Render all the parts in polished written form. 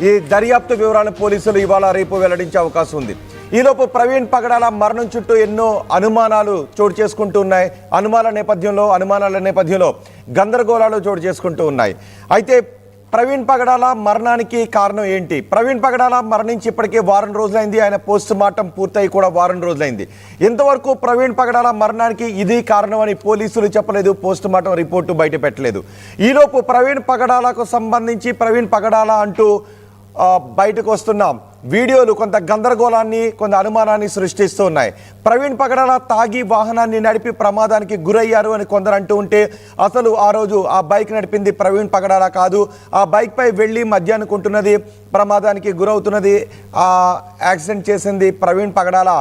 ఈ దర్యాప్తు వివరాలను పోలీసులు ఇవాళ రేపు వెల్లడించే అవకాశం ఉంది. ఈలోపు ప్రవీణ్ పగడాల మరణం చుట్టూ ఎన్నో అనుమానాలు చోటు చేసుకుంటూ ఉన్నాయి. అనుమానాల నేపథ్యంలో గందరగోళాలు చోటు చేసుకుంటూ ఉన్నాయి. అయితే ప్రవీణ్ పగడాల మరణానికి కారణం ఏంటి? ప్రవీణ్ పగడాల మరణించి ఇప్పటికే వారం రోజులైంది. ఆయన పోస్ట్ మార్టం పూర్తయి కూడా వారం రోజులైంది. ఇంతవరకు ప్రవీణ్ పగడాల మరణానికి ఇది కారణం అని పోలీసులు చెప్పలేదు, పోస్ట్ మార్టం రిపోర్టు బయట పెట్టలేదు. ఈలోపు ప్రవీణ్ పగడాలకు సంబంధించి ప్రవీణ్ పగడాల అంటూ బయటకు వస్తున్న వీడియోలు కొంత గందరగోళాన్ని, కొంత అనుమానాన్ని సృష్టిస్తూ ఉన్నాయి. ప్రవీణ్ పగడాల తాగి వాహనాన్ని నడిపి ప్రమాదానికి గురయ్యారు అని కొందరు అంటూ ఉంటే, అసలు ఆ రోజు ఆ బైక్ నడిపింది ప్రవీణ్ పగడాల కాదు, ఆ బైక్పై వెళ్ళి మధ్యాహ్నకుంటున్నది, ప్రమాదానికి గురవుతున్నది, ఆ యాక్సిడెంట్ చేసింది ప్రవీణ్ పగడాల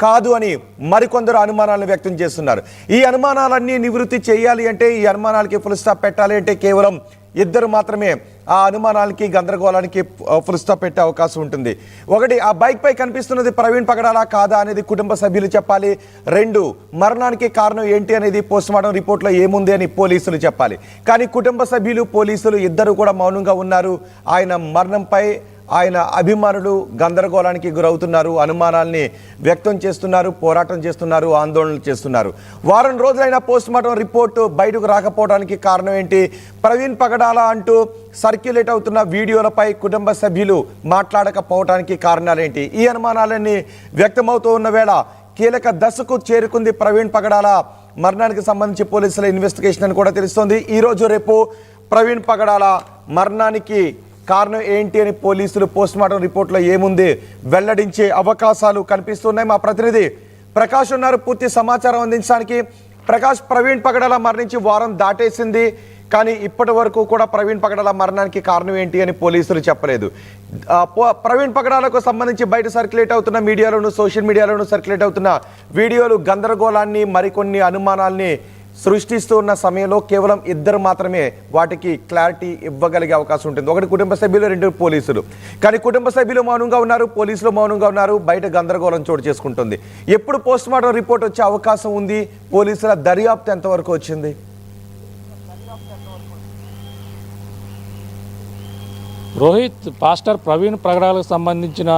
కాదు అని మరికొందరు అనుమానాలను వ్యక్తం చేస్తున్నారు. ఈ అనుమానాలన్నీ నివృత్తి చేయాలి అంటే, ఈ అనుమానాలకి ఫుల్ స్టాప్ పెట్టాలి అంటే కేవలం ఇద్దరు మాత్రమే ఆ అనుమానాలకి, గందరగోళానికి ఫుల్ స్టాప్ పెట్టే అవకాశం ఉంటుంది. ఒకటి, ఆ బైక్ పై కనిపిస్తున్నది ప్రవీణ్ పగడాల కాదా అనేది కుటుంబ సభ్యులు చెప్పాలి. రెండు, మరణానికి కారణం ఏంటి అనేది పోస్ట్ మార్టం రిపోర్ట్లో ఏముంది అని పోలీసులు చెప్పాలి. కానీ కుటుంబ సభ్యులు, పోలీసులు ఇద్దరు కూడా మౌనంగా ఉన్నారు. ఆయన మరణంపై ఆయన అభిమానులు గందరగోళానికి గురవుతున్నారు, అనుమానాల్ని వ్యక్తం చేస్తున్నారు, పోరాటం చేస్తున్నారు, ఆందోళనలు చేస్తున్నారు. వారం రోజులైన పోస్ట్ మార్టం రిపోర్టు బయటకు రాకపోవడానికి కారణం ఏంటి? ప్రవీణ్ పగడాల అంటూ సర్క్యులేట్ అవుతున్న వీడియోలపై కుటుంబ సభ్యులు మాట్లాడకపోవడానికి కారణాలేంటి? ఈ అనుమానాలన్నీ వ్యక్తమవుతూ ఉన్న వేళ కీలక దశకు చేరుకుంది ప్రవీణ్ పగడాల మరణానికి సంబంధించి పోలీసుల ఇన్వెస్టిగేషన్ అని కూడా తెలుస్తోంది. ఈరోజు రేపు ప్రవీణ్ పగడాల మరణానికి కారణం ఏంటి అని పోలీసులు పోస్ట్ మార్టం రిపోర్ట్లో ఏముంది వెల్లడించే అవకాశాలు కనిపిస్తున్నాయి. మా ప్రతినిధి ప్రకాష్ ఉన్నారు పూర్తి సమాచారం అందించడానికి. ప్రకాష్, ప్రవీణ్ పగడాల మరణించి వారం దాటేసింది, కానీ ఇప్పటి వరకు కూడా ప్రవీణ్ పగడాల మరణానికి కారణం ఏంటి అని పోలీసులు చెప్పలేదు. ప్రవీణ్ పగడాలకు సంబంధించి బయట సర్క్యులేట్ అవుతున్న మీడియాలోను, సోషల్ మీడియాలోను సర్క్యులేట్ అవుతున్న వీడియోలు గందరగోళాన్ని, మరికొన్ని అనుమానాల్ని సృష్టిస్తూ ఉన్న సమయంలో కేవలం ఇద్దరు మాత్రమే వాటికి క్లారిటీ ఇవ్వగలిగే అవకాశం ఉంటుంది. ఒకటి కుటుంబ సభ్యులు, రెండు పోలీసులు. కానీ కుటుంబ సభ్యులు మౌనంగా ఉన్నారు, పోలీసులు మౌనంగా ఉన్నారు. బయట గందరగోళం చోటు చేసుకుంటుంది. ఎప్పుడు పోస్ట్ మార్టం రిపోర్ట్ వచ్చే అవకాశం ఉంది? పోలీసుల దర్యాప్తు ఎంతవరకు వచ్చింది? రోహిత్, పాస్టర్ ప్రవీణ్ పగడాలకు సంబంధించిన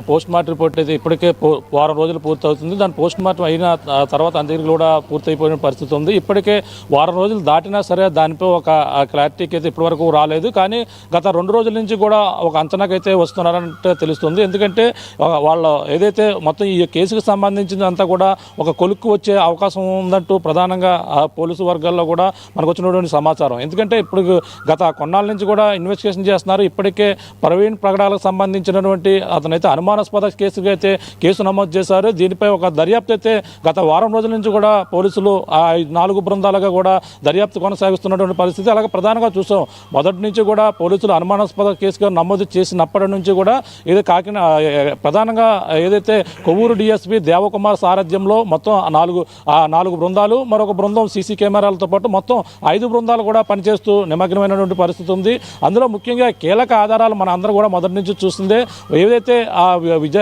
పోస్ట్ మార్టం రిపోర్ట్ అయితే ఇప్పటికే వారం రోజులు పూర్తవుతుంది. దాని పోస్ట్ మార్టం అయిన తర్వాత అంత్యక్రియలు కూడా పూర్తయిపోయిన పరిస్థితి ఉంది. ఇప్పటికే వారం రోజులు దాటినా సరే దానిపై ఒక క్లారిటీకి అయితే ఇప్పటివరకు రాలేదు. కానీ గత 2 రోజుల నుంచి కూడా ఒక అంచనాకైతే వస్తున్నారంటే తెలుస్తుంది. ఎందుకంటే వాళ్ళు ఏదైతే మొత్తం ఈ కేసుకు సంబంధించినంతా కూడా ఒక కొలుక్కు వచ్చే అవకాశం ఉందంటూ ప్రధానంగా పోలీసు వర్గాల్లో కూడా మనకు వచ్చినటువంటి సమాచారం. ఎందుకంటే ఇప్పుడు గత కొన్నాళ్ళ నుంచి కూడా ఇన్వెస్టిగేషన్ చేస్తున్నారు. ఇప్పటికే ప్రవీణ్ పగడాలకు సంబంధించినటువంటి అతనైతే అనుమానాస్పద కేసుగా అయితే కేసు నమోదు చేశారు. దీనిపై ఒక దర్యాప్తు అయితే గత వారం రోజుల నుంచి కూడా పోలీసులు 4 బృందాలుగా కూడా దర్యాప్తు కొనసాగిస్తున్నటువంటి పరిస్థితి. అలాగే ప్రధానంగా చూసాం, మొదటి నుంచి కూడా పోలీసులు అనుమానాస్పద కేసుగా నమోదు చేసినప్పటి నుంచి కూడా ఏదో ప్రధానంగా ఏదైతే కొవ్వూరు డిఎస్పీ దేవకుమార్ సారథ్యంలో మొత్తం 4 బృందాలు, మరొక బృందం సీసీ కెమెరాలతో పాటు మొత్తం 5 బృందాలు కూడా పనిచేస్తూ నిమగ్నమైనటువంటి పరిస్థితి ఉంది. అందులో ముఖ్యంగా కీలక ఆధారాలు మన అందరూ కూడా మొదటి నుంచి చూస్తుందే. ఏదైతే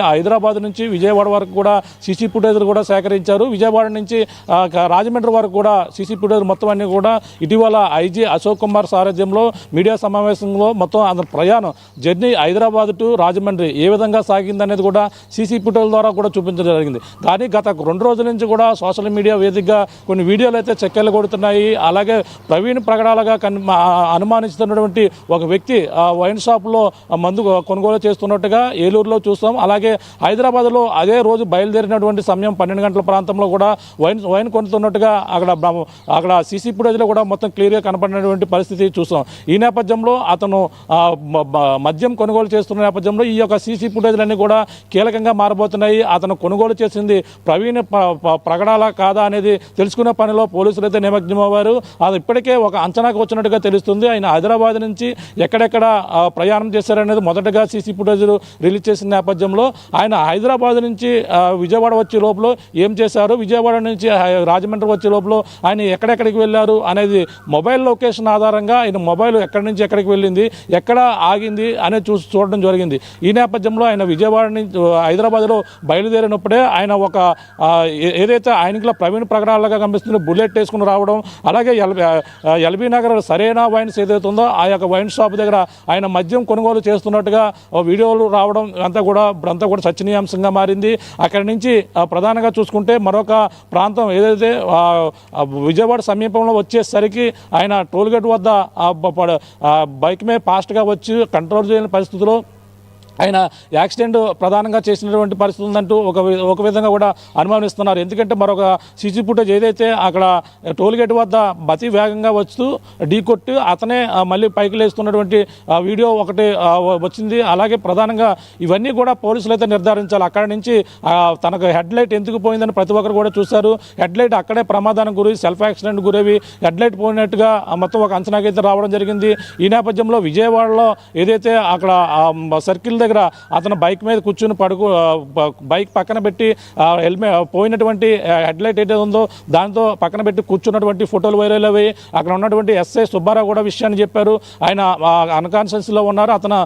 హైదరాబాద్ నుంచి విజయవాడ వరకు కూడా సీసీ ఫుటేజ్లు కూడా సేకరించారు. విజయవాడ నుంచి రాజమండ్రి వరకు కూడా సీసీ ఫుటేజ్ మొత్తం అన్ని కూడా ఇటీవల ఐజీ అశోక్ కుమార్ సారథ్యంలో మీడియా సమావేశంలో మొత్తం అందరి ప్రయాణం జర్నీ హైదరాబాద్ టు రాజమండ్రి ఏ విధంగా సాగిందనేది కూడా సీసీ ఫుటేజ్ ద్వారా కూడా చూపించడం జరిగింది. కానీ గత 2 రోజుల నుంచి కూడా సోషల్ మీడియా వేదికగా కొన్ని వీడియోలు అయితే చెక్కెలు కొడుతున్నాయి. అలాగే ప్రవీణ్ పగడాలగా అనుమానిస్తున్నటువంటి ఒక వ్యక్తి వైన్ షాప్లో మందు కొనుగోలు చేస్తున్నట్టుగా ఏలూరులో చూస్తాం. అలాగే హైదరాబాద్లో అదే రోజు బయలుదేరినటువంటి సమయం 12 గంటల ప్రాంతంలో కూడా వైన్ కొనుతున్నట్టుగా అక్కడ సీసీ ఫుటేజ్లో కూడా మొత్తం క్లియర్గా కనపడినటువంటి పరిస్థితి చూస్తాం. ఈ నేపథ్యంలో అతను మద్యం కొనుగోలు చేస్తున్న నేపథ్యంలో ఈ యొక్క సీసీ ఫుటేజ్లన్నీ కూడా కీలకంగా మారబోతున్నాయి. అతను కొనుగోలు చేసింది ప్రవీణ్ పగడాల కాదా అనేది తెలుసుకునే పనిలో పోలీసులు అయితే నిమగ్నమయ్యారు. అది ఇప్పటికే ఒక అంచనాకు వచ్చినట్టుగా తెలుస్తుంది. ఆయన హైదరాబాద్ నుంచి ఎక్కడెక్కడ ప్రయాణం చేశారనేది మొదటగా సీసీ ఫుటేజ్ రిలీజ్ చేసిన నేపథ్యంలో ఆయన హైదరాబాద్ నుంచి విజయవాడ వచ్చే లోపల ఏం చేశారు, విజయవాడ నుంచి రాజమండ్రి వచ్చే లోపల ఆయన ఎక్కడెక్కడికి వెళ్ళారు అనేది మొబైల్ లొకేషన్ ఆధారంగా ఆయన మొబైల్ ఎక్కడి నుంచి ఎక్కడికి వెళ్ళింది, ఎక్కడ ఆగింది అనేది చూడడం జరిగింది. ఈ నేపథ్యంలో ఆయన విజయవాడ నుంచి హైదరాబాద్లో బయలుదేరినప్పుడే ఆయన ఒక ఏదైతే ఆయనకి ప్రవీణ్ పగడాలగా కనిపిస్తుందో బుల్లెట్ వేసుకుని రావడం, అలాగే ఎల్బీ నగర్ సరైన వైన్స్ ఏదైతే ఉందో ఆ యొక్క వైన్ షాప్ దగ్గర ఆయన మద్యం కొనుగోలు చేస్తున్నట్టుగా వీడియోలు రావడం అంతా కూడా చర్చనీయాంశంగా మారింది. అక్కడి నుంచి ప్రధానంగా చూసుకుంటే మరొక ప్రాంతం ఏదైతే విజయవాడ సమీపంలో వచ్చేసరికి ఆయన టోల్గేట్ వద్ద బైక్ మీద ఫాస్ట్గా వచ్చి కంట్రోల్ చేయని పరిస్థితిలో ఆయన యాక్సిడెంట్ ప్రధానంగా చేసినటువంటి పరిస్థితి ఉందంటూ ఒక విధంగా కూడా అనుమానిస్తున్నారు. ఎందుకంటే మరొక సీసీ ఫుటేజ్ ఏదైతే అక్కడ టోల్గేట్ వద్ద అతి వేగంగా వస్తూ ఢీకొట్టి అతనే మళ్ళీ పైకి లేస్తున్నటువంటి వీడియో ఒకటి వచ్చింది. అలాగే ప్రధానంగా ఇవన్నీ కూడా పోలీసులు అయితే నిర్ధారించాలి. అక్కడి నుంచి తనకు హెడ్ లైట్ ఎందుకు పోయిందని ప్రతి ఒక్కరు కూడా చూశారు. హెడ్ లైట్ అక్కడే ప్రమాదానికి గురి సెల్ఫ్ యాక్సిడెంట్ గురవి హెడ్ లైట్ పోయినట్టుగా మొత్తం ఒక అంచనాకైతే రావడం జరిగింది. ఈ నేపథ్యంలో విజయవాడలో ఏదైతే అక్కడ సర్కిల్ దగ్గర అతను బైక్ మీద కూర్చుని బైక్ పక్కన పెట్టి హెల్మెట్ పోయినటువంటి హెడ్ లైట్ ఏదైతే ఉందో దాంతో పక్కన పెట్టి కూర్చున్నటువంటి ఫోటోలు వైరల్ అయ్యాయి. అక్కడ ఉన్నటువంటి ఎస్ఐ సుబ్బారావు కూడా విషయాన్ని చెప్పారు. ఆయన అన్కాన్షియస్లో ఉన్నారు, అతను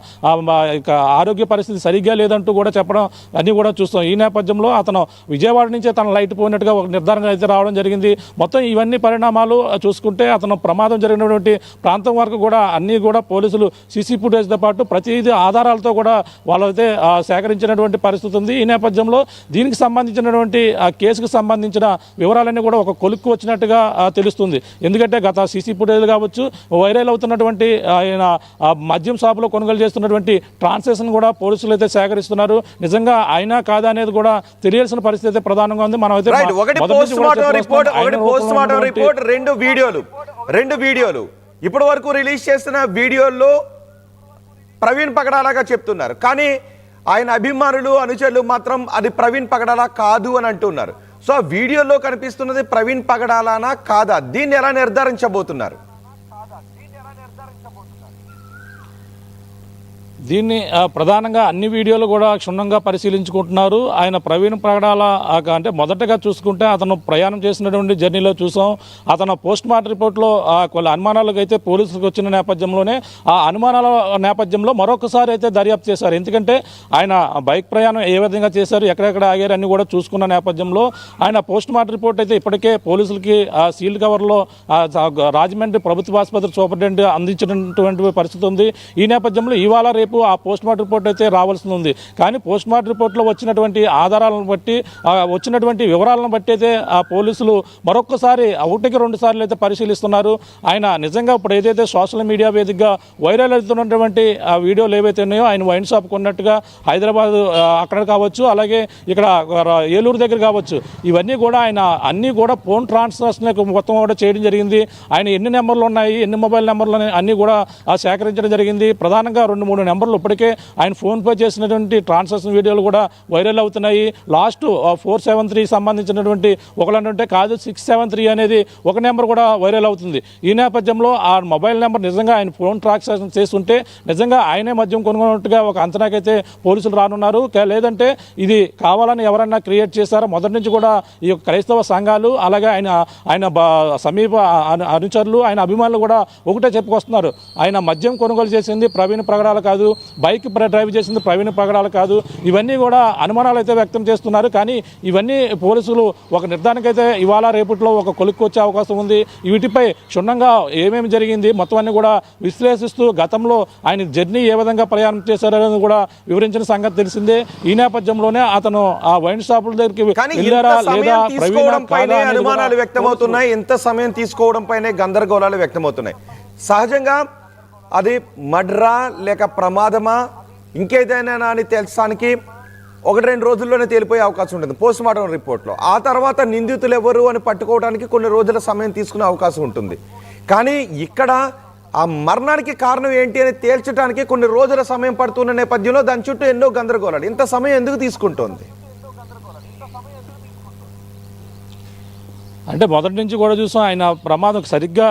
ఆరోగ్య పరిస్థితి సరిగ్గా లేదంటూ కూడా చెప్పడం అన్నీ కూడా చూస్తాం. ఈ నేపథ్యంలో అతను విజయవాడ నుంచే తన లైట్ పోయినట్టుగా ఒక నిర్ధారణ అయితే రావడం జరిగింది. మొత్తం ఇవన్నీ పరిణామాలు చూసుకుంటే అతను ప్రమాదం జరిగినటువంటి ప్రాంతం వరకు కూడా అన్నీ కూడా పోలీసులు సీసీ ఫుటేజ్తో పాటు ప్రతిదీ ఆధారాలతో కూడా వాళ్ళైతే సేకరించినటువంటి పరిస్థితి ఉంది. ఈ నేపథ్యంలో దీనికి సంబంధించినటువంటి కేసుకు సంబంధించిన వివరాలన్నీ కూడా ఒక కొలుక్కు వచ్చినట్టుగా తెలుస్తుంది. ఎందుకంటే గత సీసీ ఫుటేజ్ కావచ్చు, వైరల్ అవుతున్నటువంటి ఆయన మద్యం షాపులో కొనుగోలు చేస్తున్నటువంటి ట్రాన్సాక్షన్ కూడా పోలీసులు అయితే సేకరిస్తున్నారు. నిజంగా అయినా కాదా అనేది కూడా తెలియాల్సిన పరిస్థితి అయితే ప్రధానంగా ఉంది. మనం అయితే రెండు వీడియోలు ఇప్పటి వరకు రిలీజ్ చేసిన వీడియోల్లో ప్రవీణ్ పగడాలాగా చెప్తున్నారు, కానీ ఆయన అభిమానులు అనుచరులు మాత్రం అది ప్రవీణ్ పగడాలా కాదు అని అంటున్నారు. సో ఆ వీడియోలో కనిపిస్తున్నది ప్రవీణ్ పగడాలానా కాదా, దీన్ని ఎలా నిర్ధారించబోతున్నారు? దీన్ని ప్రధానంగా అన్ని వీడియోలు కూడా క్షుణ్ణంగా పరిశీలించుకుంటున్నారు. ఆయన ప్రవీణ్ పగడాల అంటే మొదటగా చూసుకుంటే అతను ప్రయాణం చేసినటువంటి జర్నీలో చూసాం. అతను పోస్ట్ మార్టం రిపోర్ట్లో కొన్ని అనుమానాలకు అయితే పోలీసులకు వచ్చిన నేపథ్యంలోనే ఆ అనుమానాల నేపథ్యంలో మరొకసారి అయితే దర్యాప్తు చేశారు. ఎందుకంటే ఆయన బైక్ ప్రయాణం ఏ విధంగా చేశారు, ఎక్కడెక్కడ ఆగారు అన్ని కూడా చూసుకున్న నేపథ్యంలో ఆయన పోస్ట్ మార్టం రిపోర్ట్ అయితే ఇప్పటికే పోలీసులకి సీల్డ్ కవర్లో రాజమండ్రి ప్రభుత్వ ఆసుపత్రి సూపరింటెండెంట్ అందించినటువంటి పరిస్థితి ఉంది. ఈ నేపథ్యంలో ఇవాళ రేపు ఆ పోస్ట్ మార్టం రిపోర్ట్ అయితే రావాల్సి ఉంది. కానీ పోస్ట్ మార్టం రిపోర్ట్లో వచ్చినటువంటి ఆధారాలను బట్టి వచ్చినటువంటి వివరాలను బట్టి అయితే ఆ పోలీసులు మరొకసారి ఒకటికి 2 సార్లు అయితే పరిశీలిస్తున్నారు. ఆయన నిజంగా ఇప్పుడు ఏదైతే సోషల్ మీడియా వేదికగా వైరల్ అవుతున్నటువంటి ఆ వీడియోలు ఏవైతే ఉన్నాయో ఆయన వైన్ షాప్ కొన్నట్టుగా హైదరాబాద్ అక్కడ కావచ్చు, అలాగే ఇక్కడ ఏలూరు దగ్గర కావచ్చు, ఇవన్నీ కూడా ఆయన అన్నీ కూడా ఫోన్ ట్రాన్సాక్షన్ మొత్తం కూడా చేయడం జరిగింది. ఆయన ఎన్ని నెంబర్లు ఉన్నాయి, ఎన్ని మొబైల్ నెంబర్లు అన్నీ కూడా సేకరించడం జరిగింది. ప్రధానంగా 2-3 నెంబర్లు ఇప్పటికే ఆయన ఫోన్పే చేసినటువంటి ట్రాన్సాక్షన్ వీడియోలు కూడా వైరల్ అవుతున్నాయి. లాస్ట్ 473 సంబంధించినటువంటి ఒకలంటే కాదు 673 అనేది ఒక నెంబర్ కూడా వైరల్ అవుతుంది. ఈ నేపథ్యంలో ఆ మొబైల్ నెంబర్ నిజంగా ఆయన ఫోన్ ట్రాన్సాక్షన్ చేస్తుంటే నిజంగా ఆయనే మద్యం కొనుగొన్నట్టుగా ఒక అంచనాకైతే పోలీసులు రానున్నారు. లేదంటే ఇది కావాలని ఎవరైనా క్రియేట్ చేశారో మొదటి నుంచి కూడా ఈ క్రైస్తవ సంఘాలు అలాగే ఆయన సమీప అనుచరులు ఆయన అభిమానులు కూడా ఒకటే చెప్పుకొస్తున్నారు, ఆయన మద్యం కొనుగోలు చేసింది ప్రవీణ్ పగడాల కాదు, బైక్ డ్రైవ్ చేసింది ప్రవీణ్ పగడాల కాదు. ఇవన్నీ కూడా అనుమానాలు అయితే వ్యక్తం చేస్తున్నారు. కానీ ఇవన్నీ పోలీసులు ఒక నిర్ధారణకైతే ఇవాళ రేపట్లో ఒక కొలుక్కు వచ్చే అవకాశం ఉంది. వీటిపై క్షుణ్ణంగా ఏమేమి జరిగింది మొత్తం అన్ని కూడా విశ్లేషిస్తూ గతంలో ఆయన జర్నీ ఏ విధంగా ప్రయాణం చేశారనేది కూడా వివరించిన సంగతి తెలిసిందే. ఈ నేపథ్యంలోనే అతను ఆ వైన్ షాపుల దగ్గరికి వెళ్ళారా లేదా అనుమానాలు వ్యక్తమవుతున్నాయి. ఎంత సమయం తీసుకోవడం పైనే గందరగోళాలు వ్యక్తమవుతున్నాయి. సహజంగా అది మర్డరా లేక ప్రమాదమా ఇంకేదైనా అని తెలుసానికి 1-2 రోజుల్లోనే తేలిపోయే అవకాశం ఉంటుంది పోస్ట్ మార్టం రిపోర్ట్లో. ఆ తర్వాత నిందితులు ఎవరు అని పట్టుకోవడానికి కొన్ని రోజుల సమయం తీసుకునే అవకాశం ఉంటుంది. కానీ ఇక్కడ ఆ మరణానికి కారణం ఏంటి అని తేల్చడానికి కొన్ని రోజుల సమయం పడుతున్న నేపథ్యంలో దాని చుట్టూ ఎన్నో గందరగోళాలు. ఇంత సమయం ఎందుకు తీసుకుంటోంది? అంటే మొదటి నుంచి కూడా చూసాం ఆయన ప్రమాదం సరిగ్గా